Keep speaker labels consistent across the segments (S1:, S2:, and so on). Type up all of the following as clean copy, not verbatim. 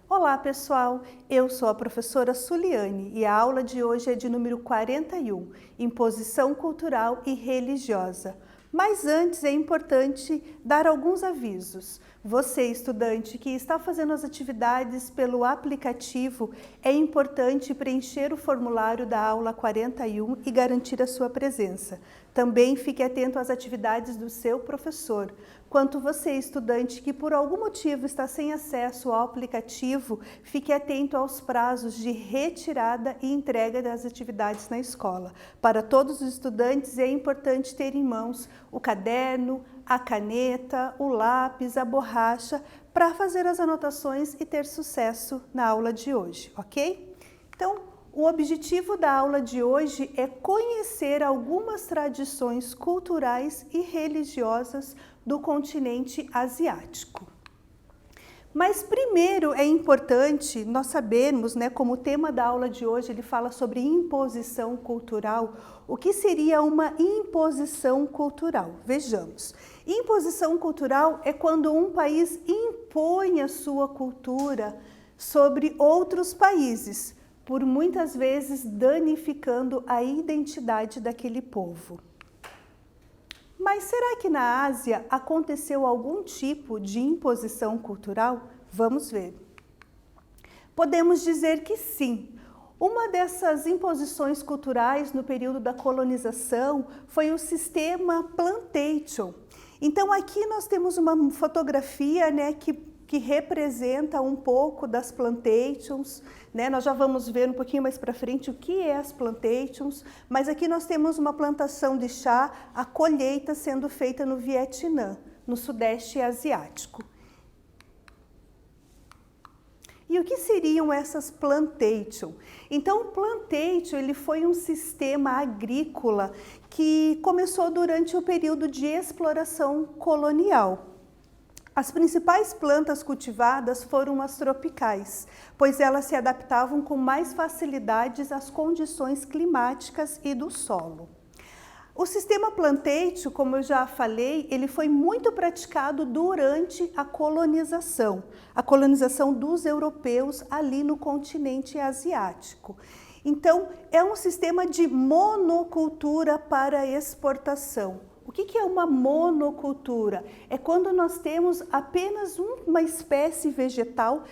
S1: Olá pessoal, eu sou a professora Suliane e a aula de hoje é de número 41, Imposição Cultural e Religiosa. Mas antes é importante dar alguns avisos. Você, estudante que está fazendo as atividades pelo aplicativo, é importante preencher o formulário da aula 41 e garantir a sua presença. Também fique atento às atividades do seu professor. Quanto você, estudante que por algum motivo está sem acesso ao aplicativo, fique atento aos prazos de retirada e entrega das atividades na escola. Para todos os estudantes é importante ter em mãos o caderno, a caneta, o lápis, a borracha, para fazer as anotações e ter sucesso na aula de hoje, ok? Então, o objetivo da aula de hoje é conhecer algumas tradições culturais e religiosas do continente asiático. Mas primeiro é importante nós sabermos, como o tema da aula de hoje ele fala sobre imposição cultural, o que seria uma imposição cultural? Vejamos, imposição cultural é quando um país impõe a sua cultura sobre outros países, por muitas vezes danificando a identidade daquele povo. Mas será que na Ásia aconteceu algum tipo de imposição cultural? Vamos ver. Podemos dizer que sim. Uma dessas imposições culturais no período da colonização foi o sistema plantation. Então aqui nós temos uma fotografia que representa um pouco das plantations, Nós já vamos ver um pouquinho mais para frente o que é as plantations, mas aqui nós temos uma plantação de chá, a colheita sendo feita no Vietnã, no Sudeste Asiático. E o que seriam essas plantations? Então, o plantation ele foi um sistema agrícola que começou durante o período de exploração colonial. As principais plantas cultivadas foram as tropicais, pois elas se adaptavam com mais facilidades às condições climáticas e do solo. O sistema plantation, como eu já falei, ele foi muito praticado durante a colonização dos europeus ali no continente asiático. Então, é um sistema de monocultura para exportação. O que é uma monocultura? É quando nós temos apenas uma espécie vegetal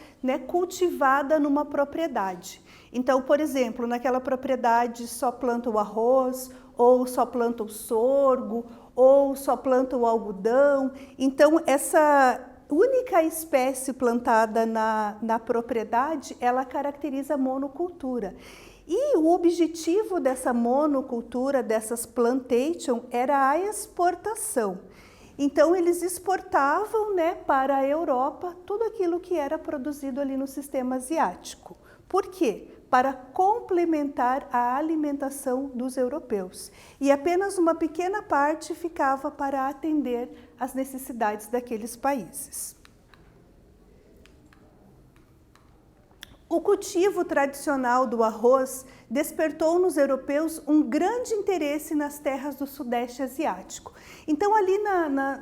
S1: cultivada numa propriedade. Então, por exemplo, naquela propriedade só planta o arroz, ou só planta o sorgo, ou só planta o algodão. Então, essa única espécie plantada na propriedade, ela caracteriza a monocultura. E o objetivo dessa monocultura, dessas plantation, era a exportação. Então, eles exportavam para a Europa tudo aquilo que era produzido ali no sistema asiático. Por quê? Para complementar a alimentação dos europeus. E apenas uma pequena parte ficava para atender às necessidades daqueles países. O cultivo tradicional do arroz despertou nos europeus um grande interesse nas terras do Sudeste Asiático. Então, ali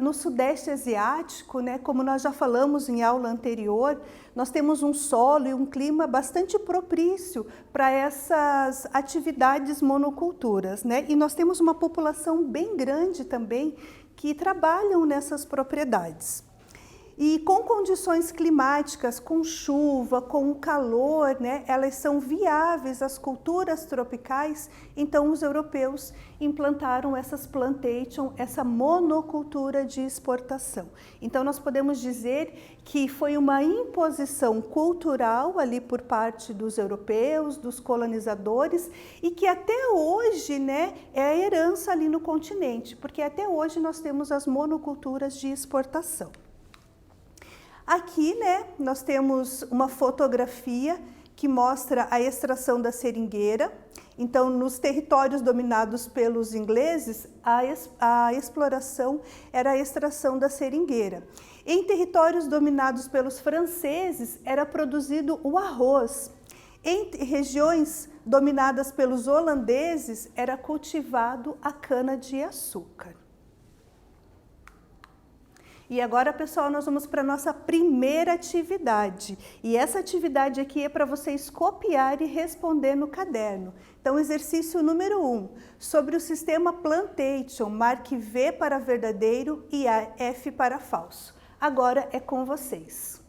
S1: no Sudeste Asiático, como nós já falamos em aula anterior, nós temos um solo e um clima bastante propício para essas atividades monoculturas, E nós temos uma população bem grande também que trabalham nessas propriedades. E com condições climáticas, com chuva, com calor, elas são viáveis, as culturas tropicais, então os europeus implantaram essas plantation, essa monocultura de exportação. Então nós podemos dizer que foi uma imposição cultural ali por parte dos europeus, dos colonizadores, e que até hoje é a herança ali no continente, porque até hoje nós temos as monoculturas de exportação. Aqui, nós temos uma fotografia que mostra a extração da seringueira. Então, nos territórios dominados pelos ingleses, a exploração era a extração da seringueira. Em territórios dominados pelos franceses, era produzido o arroz. Em regiões dominadas pelos holandeses, era cultivado a cana-de-açúcar. E agora, pessoal, nós vamos para a nossa primeira atividade. E essa atividade aqui é para vocês copiar e responder no caderno. Então, exercício número 1, sobre o sistema Plantation, marque V para verdadeiro e F para falso. Agora é com vocês.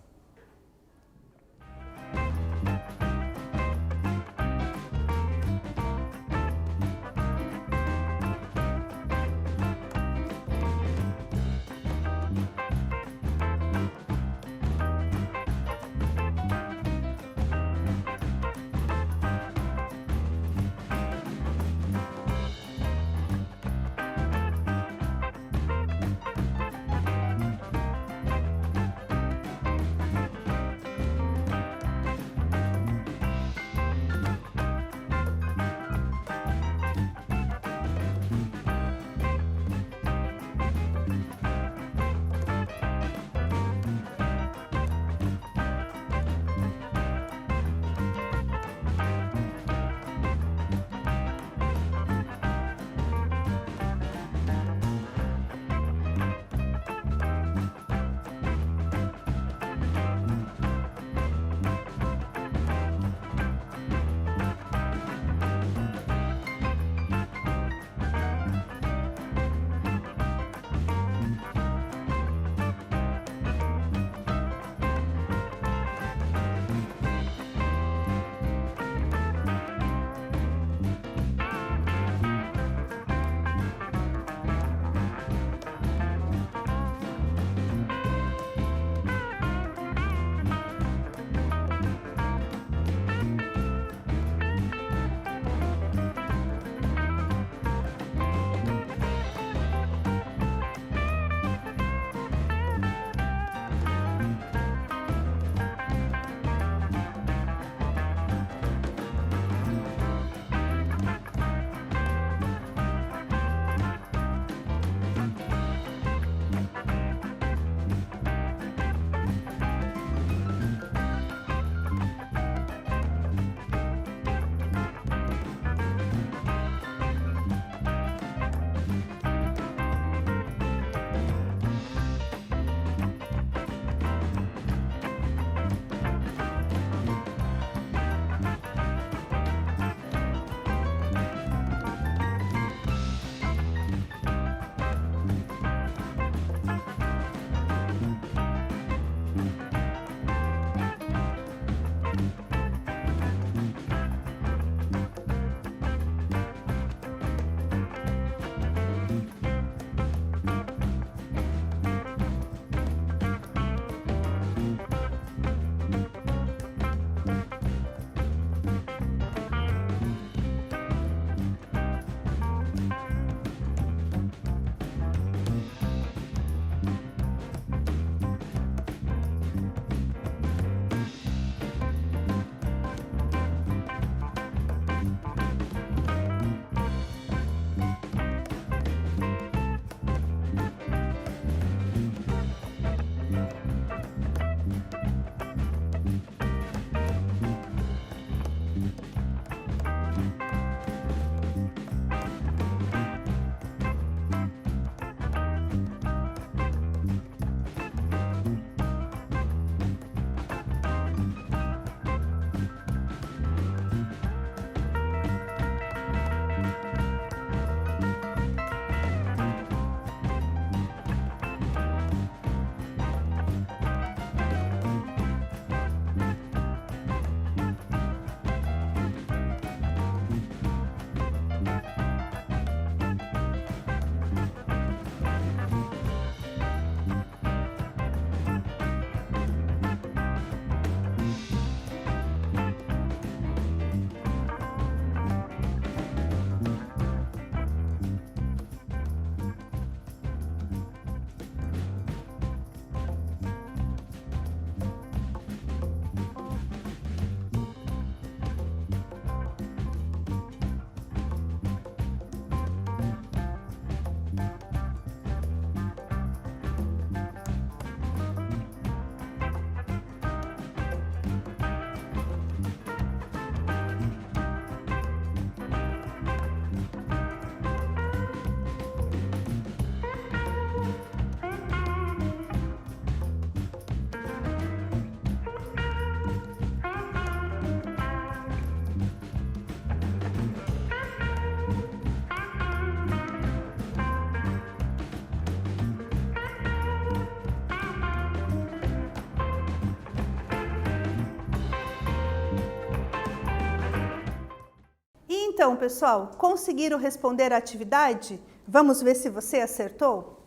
S1: Então, pessoal, conseguiram responder a atividade? Vamos ver se você acertou?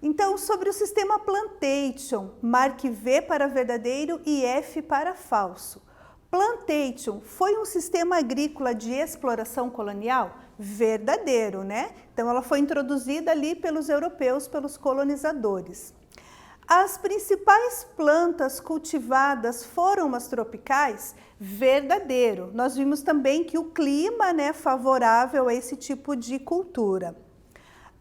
S1: Então, sobre o sistema Plantation, marque V para verdadeiro e F para falso. Plantation foi um sistema agrícola de exploração colonial? Verdadeiro, né? Então, ela foi introduzida ali pelos europeus, pelos colonizadores. As principais plantas cultivadas foram as tropicais? Verdadeiro. Nós vimos também que o clima, né, é favorável a esse tipo de cultura.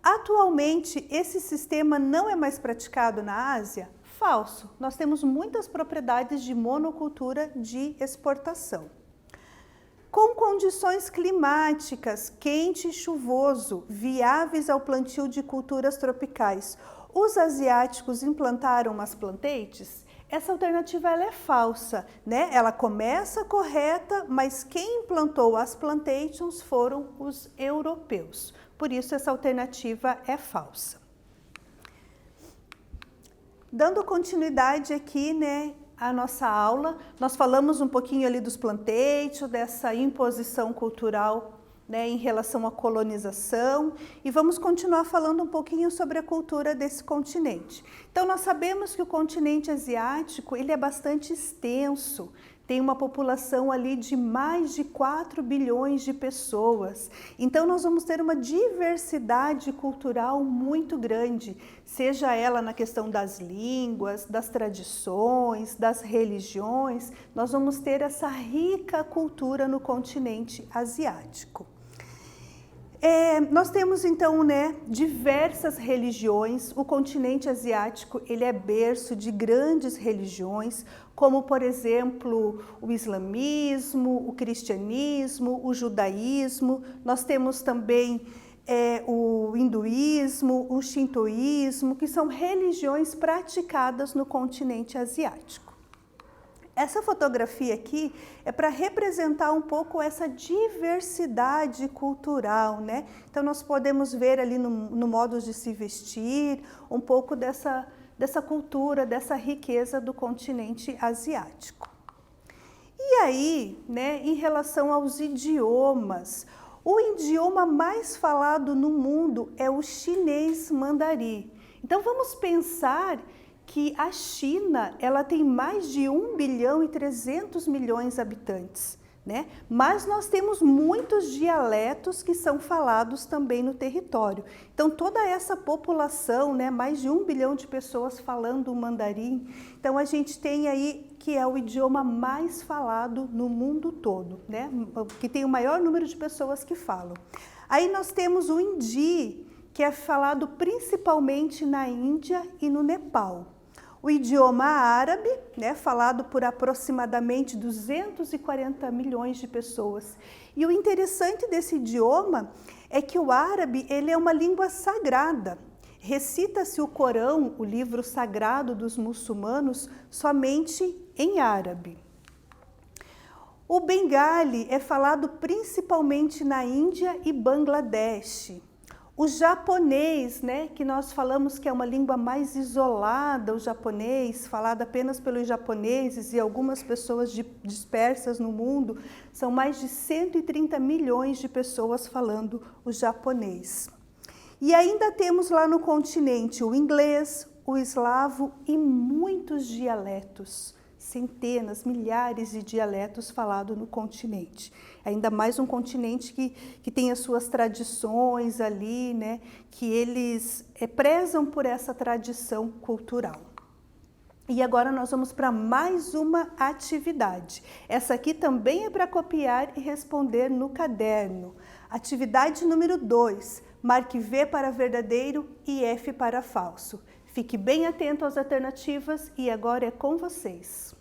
S1: Atualmente, esse sistema não é mais praticado na Ásia? Falso. Nós temos muitas propriedades de monocultura de exportação. Com condições climáticas, quente e chuvoso, viáveis ao plantio de culturas tropicais, os asiáticos implantaram as plantations? Essa alternativa ela é falsa, né? Ela começa correta, mas quem implantou as plantations foram os europeus. Por isso, essa alternativa é falsa. Dando continuidade aqui, né, à nossa aula, nós falamos um pouquinho ali dos plantations, dessa imposição cultural, né, em relação à colonização, e vamos continuar falando um pouquinho sobre a cultura desse continente. Então, nós sabemos que o continente asiático, ele é bastante extenso, tem uma população ali de mais de 4 bilhões de pessoas. Então, nós vamos ter uma diversidade cultural muito grande, seja ela na questão das línguas, das tradições, das religiões, nós vamos ter essa rica cultura no continente asiático. Nós temos então, né, diversas religiões. O continente asiático ele é berço de grandes religiões, como por exemplo o islamismo, o cristianismo, o judaísmo. Nós temos também o hinduísmo, o shintoísmo, que são religiões praticadas no continente asiático. Essa fotografia aqui é para representar um pouco essa diversidade cultural, né? Então, nós podemos ver ali no modo de se vestir, um pouco dessa cultura, dessa riqueza do continente asiático. E aí, né, em relação aos idiomas, o idioma mais falado no mundo é o chinês mandarim. Então, vamos pensar que a China ela tem mais de 1 bilhão e 300 milhões de habitantes, né? Mas nós temos muitos dialetos que são falados também no território. Então, toda essa população, né, mais de 1 bilhão de pessoas falando o mandarim, então a gente tem aí que é o idioma mais falado no mundo todo, né? Que tem o maior número de pessoas que falam. Aí nós temos o hindi, que é falado principalmente na Índia e no Nepal. O idioma árabe, né, falado por aproximadamente 240 milhões de pessoas. E o interessante desse idioma é que o árabe ele é uma língua sagrada. Recita-se o Corão, o livro sagrado dos muçulmanos, somente em árabe. O bengali é falado principalmente na Índia e Bangladesh. O japonês, né, que nós falamos que é uma língua mais isolada, o japonês, falado apenas pelos japoneses e algumas pessoas dispersas no mundo, são mais de 130 milhões de pessoas falando o japonês. E ainda temos lá no continente o inglês, o eslavo e muitos dialetos. Centenas, milhares de dialetos falados no continente. Ainda mais um continente que tem as suas tradições ali, né? Que eles prezam por essa tradição cultural. E agora nós vamos para mais uma atividade. Essa aqui também é para copiar e responder no caderno. Atividade número 2. Marque V para verdadeiro e F para falso. Fique bem atento às alternativas e agora é com vocês.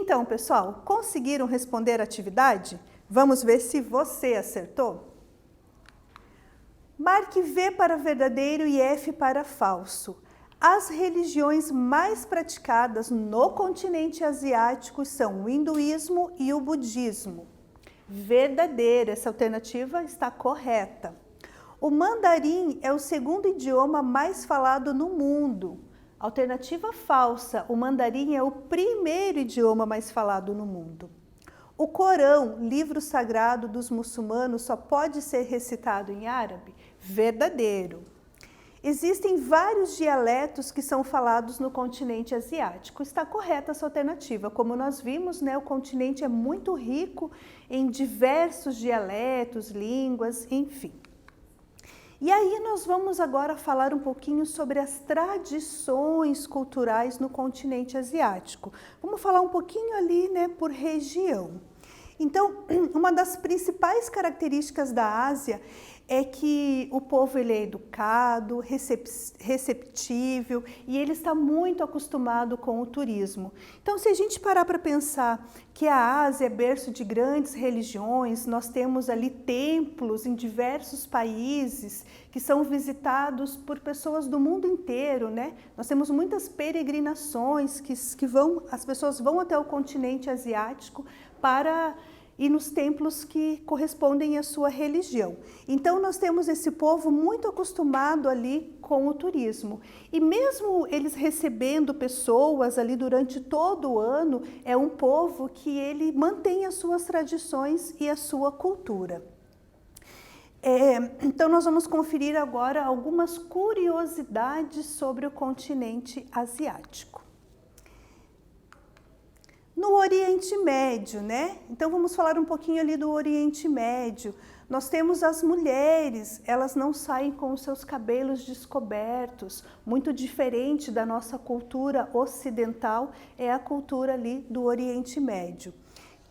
S1: Então, pessoal, conseguiram responder a atividade? Vamos ver se você acertou? Marque V para verdadeiro e F para falso. As religiões mais praticadas no continente asiático são o hinduísmo e o budismo. Verdadeiro, essa alternativa está correta. O mandarim é o segundo idioma mais falado no mundo. Alternativa falsa, o mandarim é o primeiro idioma mais falado no mundo. O Corão, livro sagrado dos muçulmanos, só pode ser recitado em árabe? Verdadeiro. Existem vários dialetos que são falados no continente asiático. Está correta essa alternativa. Como nós vimos, né, o continente é muito rico em diversos dialetos, línguas, enfim. E aí nós vamos agora falar um pouquinho sobre as tradições culturais no continente asiático. Vamos falar um pouquinho ali, né, por região. Então, uma das principais características da Ásia é que o povo ele é educado, receptível e ele está muito acostumado com o turismo. Então, se a gente parar para pensar que a Ásia é berço de grandes religiões, nós temos ali templos em diversos países que são visitados por pessoas do mundo inteiro, né? Nós temos muitas peregrinações as pessoas vão até o continente asiático para ir nos templos que correspondem à sua religião. Então, nós temos esse povo muito acostumado ali com o turismo. E mesmo eles recebendo pessoas ali durante todo o ano, é um povo que ele mantém as suas tradições e a sua cultura. Então, nós vamos conferir agora algumas curiosidades sobre o continente asiático. No Oriente Médio, né? Então vamos falar um pouquinho ali do Oriente Médio. Nós temos as mulheres, elas não saem com os seus cabelos descobertos, muito diferente da nossa cultura ocidental, é a cultura ali do Oriente Médio.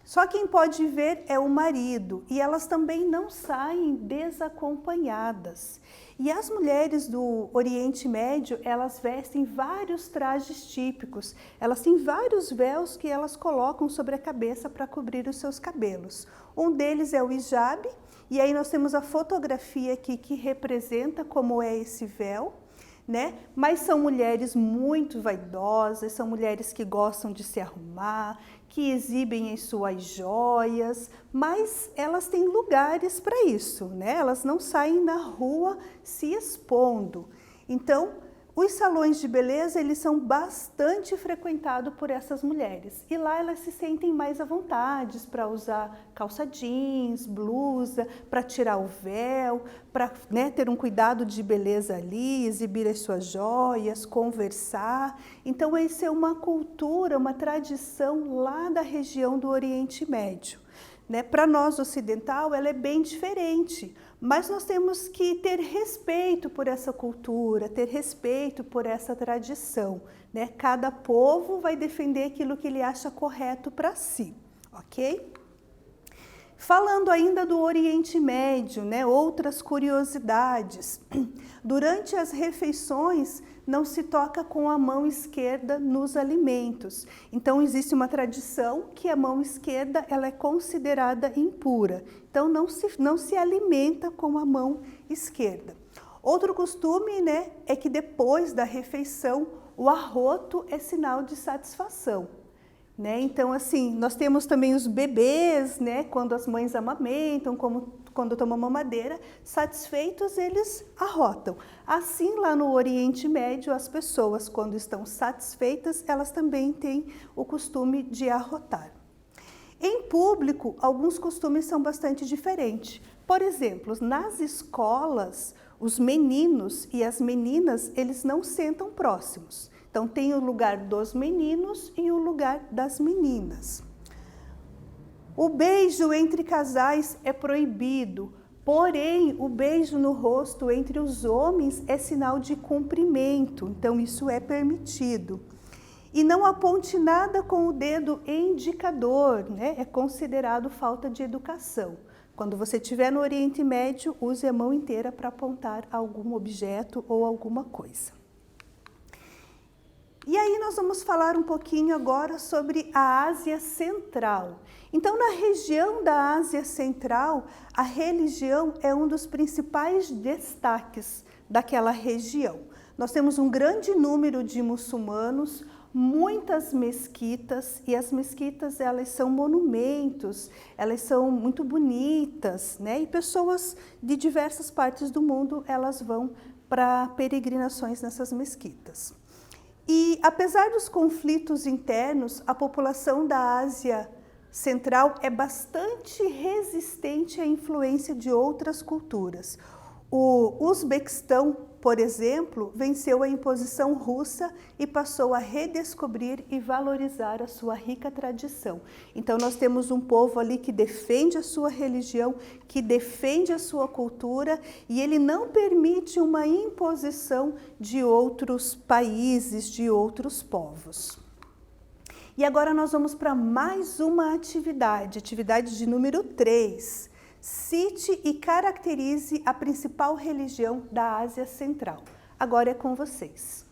S1: Só quem pode ver é o marido e elas também não saem desacompanhadas. E as mulheres do Oriente Médio, elas vestem vários trajes típicos. Elas têm vários véus que elas colocam sobre a cabeça para cobrir os seus cabelos. Um deles é o hijab, e aí nós temos a fotografia aqui que representa como é esse véu, né? Mas são mulheres muito vaidosas, são mulheres que gostam de se arrumar, que exibem as suas joias, mas elas têm lugares para isso, né? Elas não saem na rua se expondo. Então, os salões de beleza, eles são bastante frequentados por essas mulheres. E lá elas se sentem mais à vontade para usar calça jeans, blusa, para tirar o véu, para, né, ter um cuidado de beleza ali, exibir as suas joias, conversar. Então, essa é uma cultura, uma tradição lá da região do Oriente Médio. Né? Para nós ocidental, ela é bem diferente, mas nós temos que ter respeito por essa cultura, ter respeito por essa tradição. Né? Cada povo vai defender aquilo que ele acha correto para si, ok? Falando ainda do Oriente Médio, né, outras curiosidades. Durante as refeições, não se toca com a mão esquerda nos alimentos. Então, existe uma tradição que a mão esquerda ela é considerada impura. Então, não se alimenta com a mão esquerda. Outro costume, né, é que depois da refeição, o arroto é sinal de satisfação. Né? Então, assim, nós temos também os bebês, né? Quando as mães amamentam, quando tomam mamadeira, satisfeitos eles arrotam. Assim, lá no Oriente Médio, as pessoas, quando estão satisfeitas, elas também têm o costume de arrotar. Em público, alguns costumes são bastante diferentes. Por exemplo, nas escolas, os meninos e as meninas, eles não sentam próximos. Então, tem o lugar dos meninos e o lugar das meninas. O beijo entre casais é proibido, porém, o beijo no rosto entre os homens é sinal de cumprimento, então isso é permitido. E não aponte nada com o dedo indicador, né? É considerado falta de educação. Quando você estiver no Oriente Médio, use a mão inteira para apontar algum objeto ou alguma coisa. E aí nós vamos falar um pouquinho agora sobre a Ásia Central. Então, na região da Ásia Central, a religião é um dos principais destaques daquela região. Nós temos um grande número de muçulmanos, muitas mesquitas, e as mesquitas elas são monumentos, elas são muito bonitas, né? E pessoas de diversas partes do mundo elas vão para peregrinações nessas mesquitas. E apesar dos conflitos internos, a população da Ásia Central é bastante resistente à influência de outras culturas. O Uzbequistão, por exemplo, venceu a imposição russa e passou a redescobrir e valorizar a sua rica tradição. Então nós temos um povo ali que defende a sua religião, que defende a sua cultura e ele não permite uma imposição de outros países, de outros povos. E agora nós vamos para mais uma atividade de número 3. Cite e caracterize a principal religião da Ásia Central. Agora é com vocês.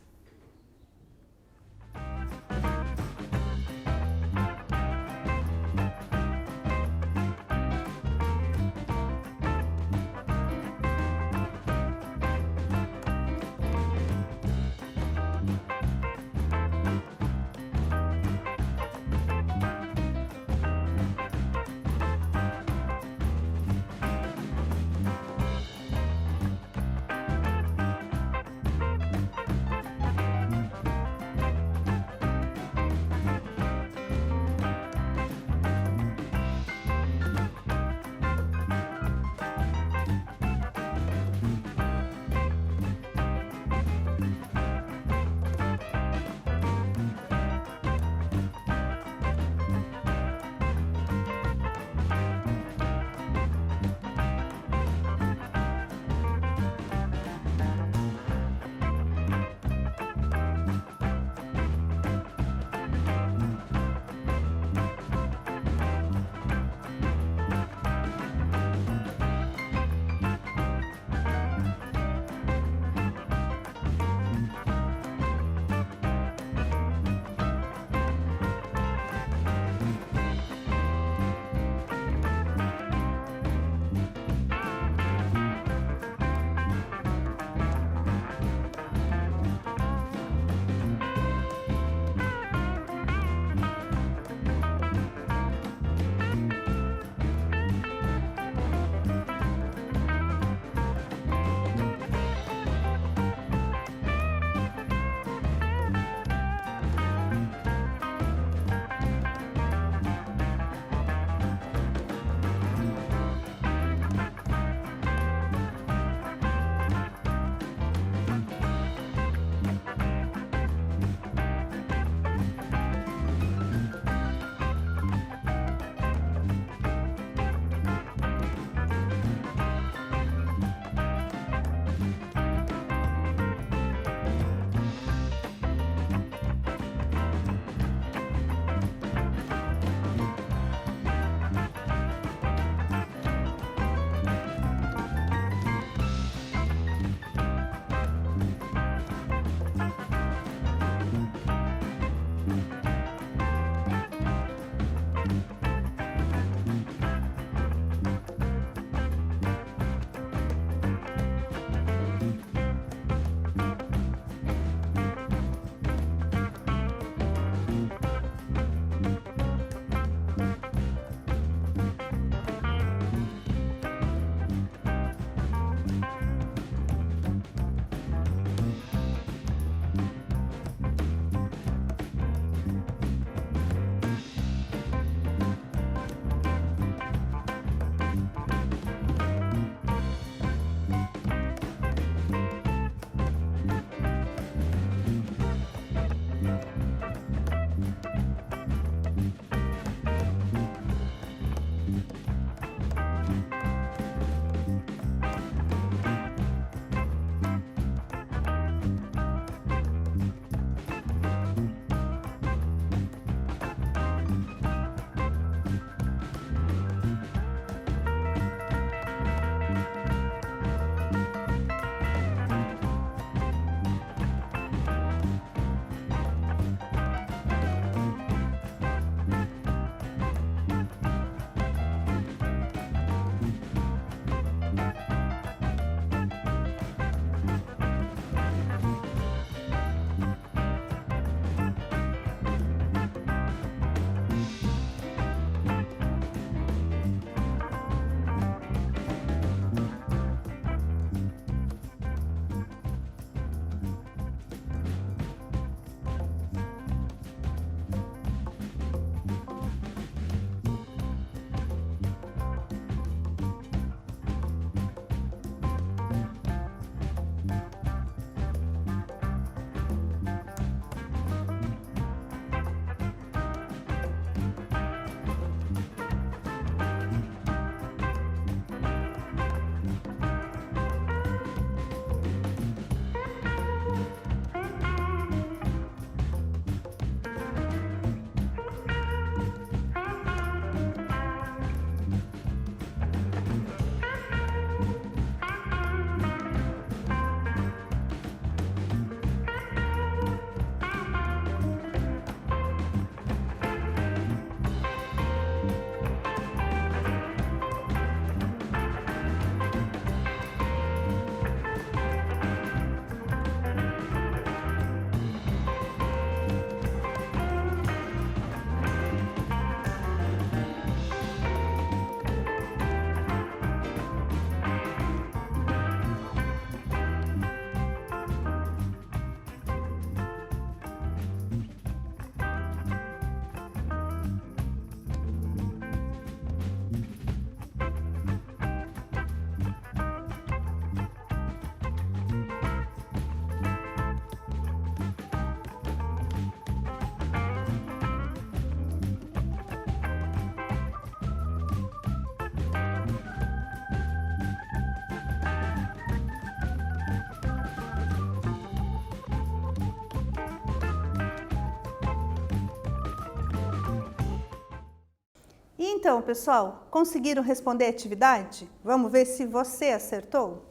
S1: Então, pessoal, conseguiram responder a atividade? Vamos ver se você acertou?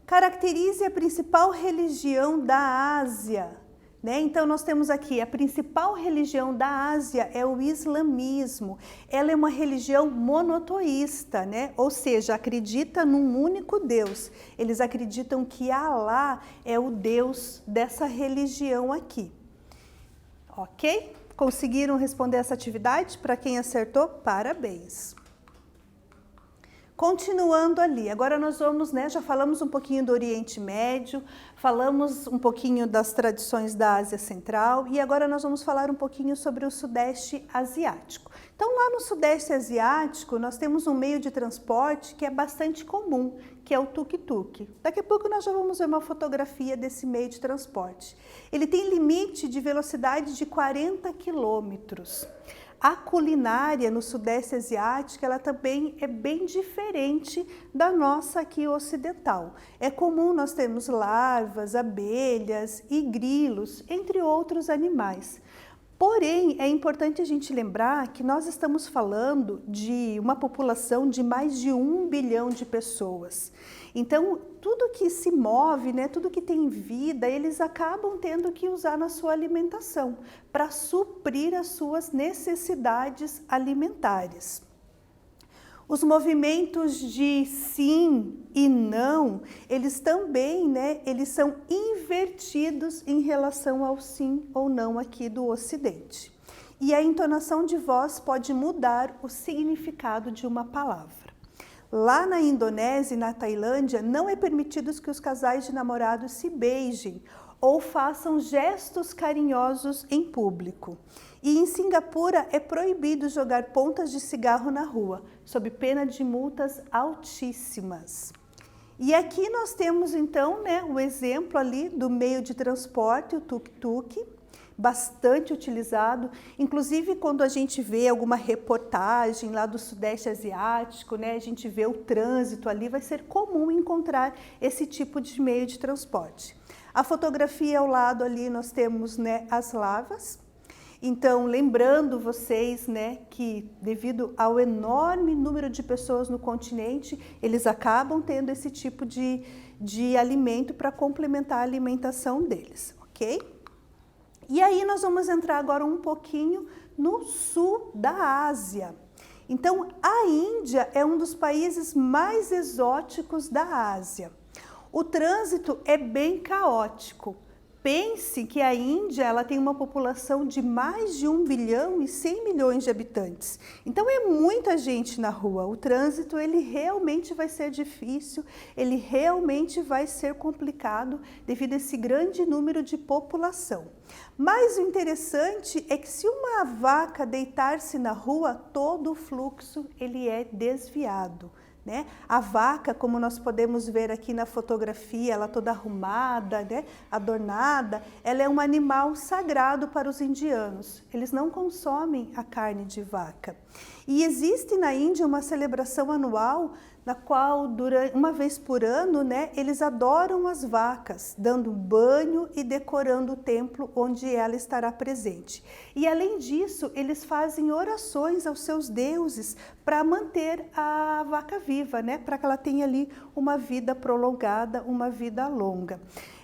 S1: Caracterize a principal religião da Ásia. Né? Então, nós temos aqui, a principal religião da Ásia é o islamismo. Ela é uma religião monoteísta, né? Ou seja, acredita num único Deus. Eles acreditam que Alá é o Deus dessa religião aqui. Ok? Conseguiram responder essa atividade? Para quem acertou, parabéns! Continuando ali, agora nós vamos, né, já falamos um pouquinho do Oriente Médio, falamos um pouquinho das tradições da Ásia Central e agora nós vamos falar um pouquinho sobre o Sudeste Asiático. Então, lá no Sudeste Asiático, nós temos um meio de transporte que é bastante comum, que é o tuk-tuk. Daqui a pouco nós já vamos ver uma fotografia desse meio de transporte. Ele tem limite de velocidade de 40 quilômetros. A culinária no Sudeste Asiático, ela também é bem diferente da nossa aqui ocidental. É comum nós termos larvas, abelhas e grilos, entre outros animais. Porém, é importante a gente lembrar que nós estamos falando de uma população de mais de 1 bilhão de pessoas. Então, tudo que se move, né, tudo que tem vida, eles acabam tendo que usar na sua alimentação para suprir as suas necessidades alimentares. Os movimentos de sim e não, eles também, né, eles são invertidos em relação ao sim ou não aqui do Ocidente. E a entonação de voz pode mudar o significado de uma palavra. Lá na Indonésia e na Tailândia, não é permitido que os casais de namorados se beijem ou façam gestos carinhosos em público. E em Singapura é proibido jogar pontas de cigarro na rua, sob pena de multas altíssimas. E aqui nós temos então, né, o exemplo ali do meio de transporte, o tuk-tuk, bastante utilizado, inclusive quando a gente vê alguma reportagem lá do Sudeste Asiático, né, a gente vê o trânsito ali, vai ser comum encontrar esse tipo de meio de transporte. A fotografia ao lado ali nós temos, né, as lavas. Então, lembrando vocês, né, que devido ao enorme número de pessoas no continente, eles acabam tendo esse tipo de alimento para complementar a alimentação deles, ok? E aí nós vamos entrar agora um pouquinho no sul da Ásia. Então, a Índia é um dos países mais exóticos da Ásia. O trânsito é bem caótico. Pense que a Índia ela tem uma população de mais de 1 bilhão e 100 milhões de habitantes. Então é muita gente na rua. O trânsito ele realmente vai ser difícil, ele realmente vai ser complicado devido a esse grande número de população. Mas o interessante é que se uma vaca deitar-se na rua, todo o fluxo ele é desviado. Né? A vaca, como nós podemos ver aqui na fotografia, ela toda arrumada, né? Adornada, ela é um animal sagrado para os indianos. Eles não consomem a carne de vaca. E existe na Índia uma celebração anual na qual, uma vez por ano, né, eles adoram as vacas, dando banho e decorando o templo onde ela estará presente. E além disso, eles fazem orações aos seus deuses para manter a vaca viva, né, para que ela tenha ali uma vida prolongada, uma vida longa.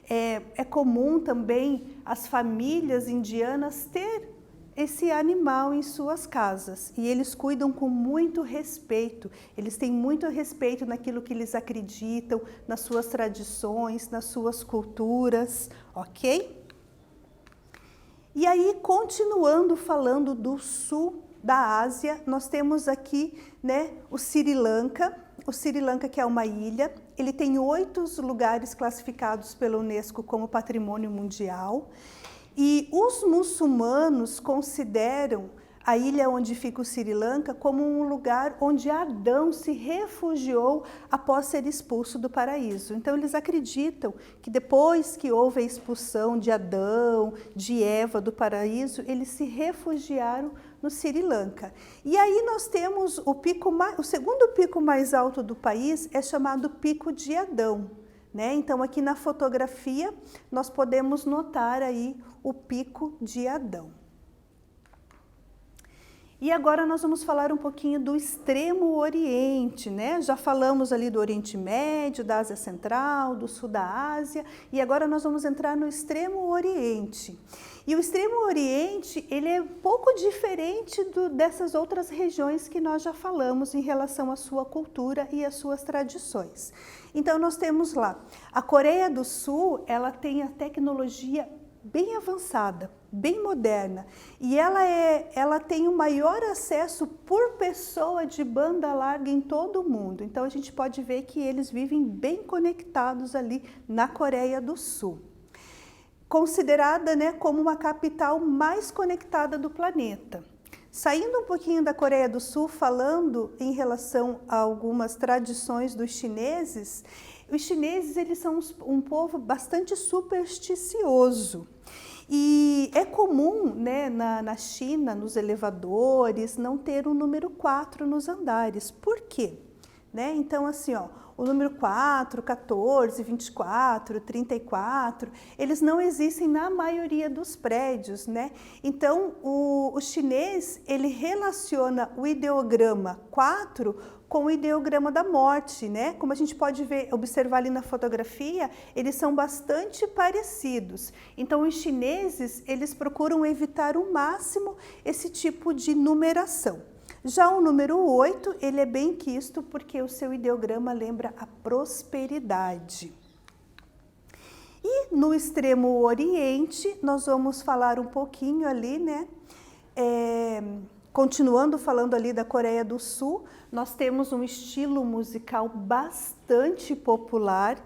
S1: É comum também as famílias indianas ter esse animal em suas casas e eles cuidam com muito respeito, eles têm muito respeito naquilo que eles acreditam, nas suas tradições, nas suas culturas, ok? E aí, continuando falando do sul da Ásia, nós temos aqui, né, o Sri Lanka. O Sri Lanka, que é uma ilha, ele tem 8 lugares classificados pela Unesco como Patrimônio Mundial. E os muçulmanos consideram a ilha onde fica o Sri Lanka como um lugar onde Adão se refugiou após ser expulso do paraíso. Então eles acreditam que depois que houve a expulsão de Adão, de Eva do paraíso, eles se refugiaram no Sri Lanka. E aí nós temos o segundo pico mais alto do país, é chamado Pico de Adão. Né? Então aqui na fotografia nós podemos notar aí o Pico de Adão. E agora nós vamos falar um pouquinho do Extremo Oriente, né? Já falamos ali do Oriente Médio, da Ásia Central, do Sul da Ásia, e agora nós vamos entrar no Extremo Oriente. E o Extremo Oriente, ele é um pouco diferente dessas outras regiões que nós já falamos em relação à sua cultura e às suas tradições. Então nós temos lá, a Coreia do Sul, ela tem a tecnologia bem avançada, bem moderna, e ela tem o maior acesso por pessoa de banda larga em todo o mundo. Então a gente pode ver que eles vivem bem conectados ali na Coreia do Sul. Considerada, né, como uma capital mais conectada do planeta. Saindo um pouquinho da Coreia do Sul, falando em relação a algumas tradições dos chineses, os chineses eles são um povo bastante supersticioso. E é comum, né, na China, nos elevadores, não ter o número 4 nos andares. Por quê? Né? Então, assim, ó, o número 4, 14, 24, 34, eles não existem na maioria dos prédios, né? Então, o chinês, ele relaciona o ideograma 4 com o ideograma da morte, né? Como a gente pode ver, observar ali na fotografia, eles são bastante parecidos. Então, os chineses, eles procuram evitar ao máximo esse tipo de numeração. Já o número 8, ele é bem quisto porque o seu ideograma lembra a prosperidade. E no Extremo Oriente, nós vamos falar um pouquinho ali, né? Continuando falando ali da Coreia do Sul, nós temos um estilo musical bastante popular,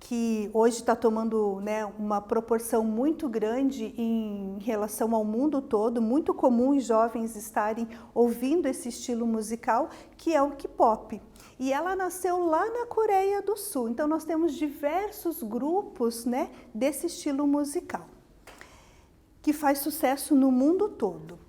S1: que hoje está tomando, né, uma proporção muito grande em relação ao mundo todo, muito comum os jovens estarem ouvindo esse estilo musical, que é o K-pop. E ela nasceu lá na Coreia do Sul, então nós temos diversos grupos, né, desse estilo musical, que faz sucesso no mundo todo.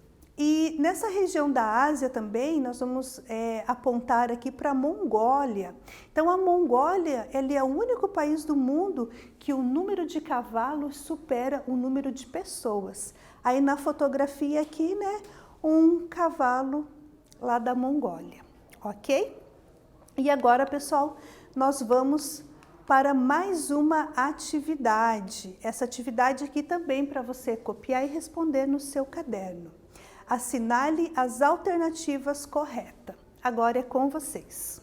S1: E nessa região da Ásia também, nós vamos apontar aqui para a Mongólia. Então, a Mongólia, ele é o único país do mundo que o número de cavalos supera o número de pessoas. Aí na fotografia aqui, né, um cavalo lá da Mongólia, ok? E agora, pessoal, nós vamos para mais uma atividade. Essa atividade aqui também para você copiar e responder no seu caderno. Assinale as alternativas corretas. Agora é com vocês.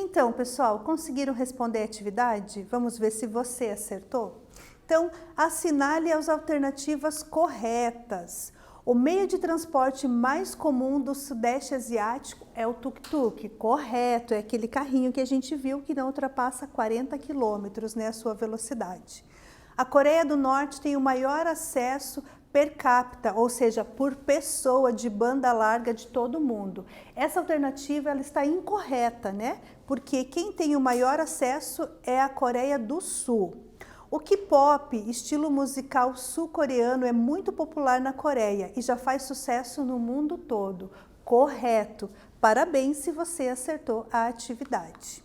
S1: Então, pessoal, conseguiram responder a atividade? Vamos ver se você acertou? Então, assinale as alternativas corretas. O meio de transporte mais comum do Sudeste Asiático é o tuk-tuk. Correto, é aquele carrinho que a gente viu que não ultrapassa 40 quilômetros, né, a sua velocidade. A Coreia do Norte tem o maior acesso per capita, ou seja, por pessoa de banda larga de todo mundo. Essa alternativa ela está incorreta, né? Porque quem tem o maior acesso é a Coreia do Sul. O K-pop, estilo musical sul-coreano, é muito popular na Coreia e já faz sucesso no mundo todo. Correto! Parabéns se você acertou a atividade.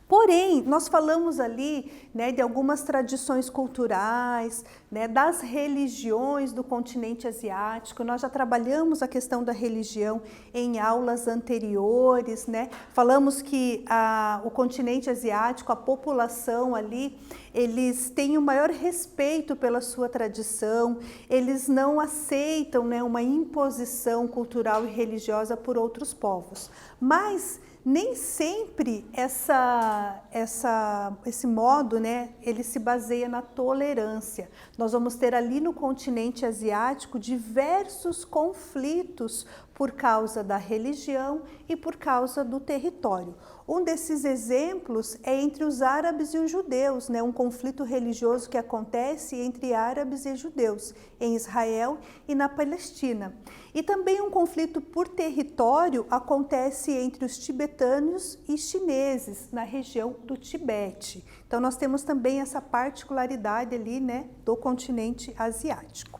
S1: Porém, nós falamos ali, né, de algumas tradições culturais, né, das religiões do continente asiático. Nós já trabalhamos a questão da religião em aulas anteriores, né? Falamos que o continente asiático, a população ali, eles têm o maior respeito pela sua tradição, eles não aceitam, né, uma imposição cultural e religiosa por outros povos. Mas nem sempre esse modo, né, ele se baseia na tolerância. Nós vamos ter ali no continente asiático diversos conflitos por causa da religião e por causa do território. Um desses exemplos é entre os árabes e os judeus, né, um conflito religioso que acontece entre árabes e judeus em Israel e na Palestina. E também um conflito por território acontece entre os tibetanos e chineses na região do Tibete. Então nós temos também essa particularidade ali, né, do continente asiático.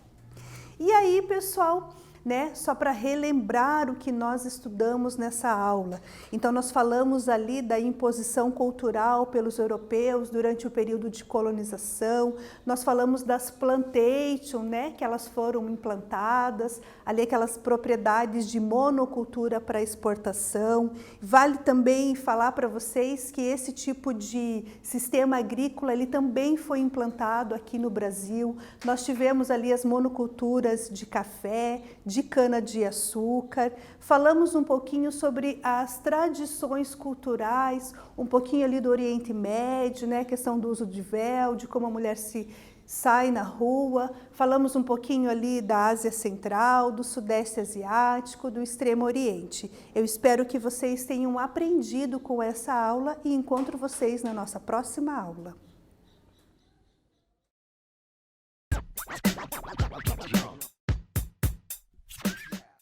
S1: E aí, pessoal, né, só para relembrar o que nós estudamos nessa aula. Então nós falamos ali da imposição cultural pelos europeus durante o período de colonização, nós falamos das plantations, né, que elas foram implantadas, ali aquelas propriedades de monocultura para exportação. Vale também falar para vocês que esse tipo de sistema agrícola ele também foi implantado aqui no Brasil. Nós tivemos ali as monoculturas de café, de cana-de-açúcar, falamos um pouquinho sobre as tradições culturais, um pouquinho ali do Oriente Médio, né, questão do uso de véu, de como a mulher se sai na rua, falamos um pouquinho ali da Ásia Central, do Sudeste Asiático, do Extremo Oriente. Eu espero que vocês tenham aprendido com essa aula e encontro vocês na nossa próxima aula.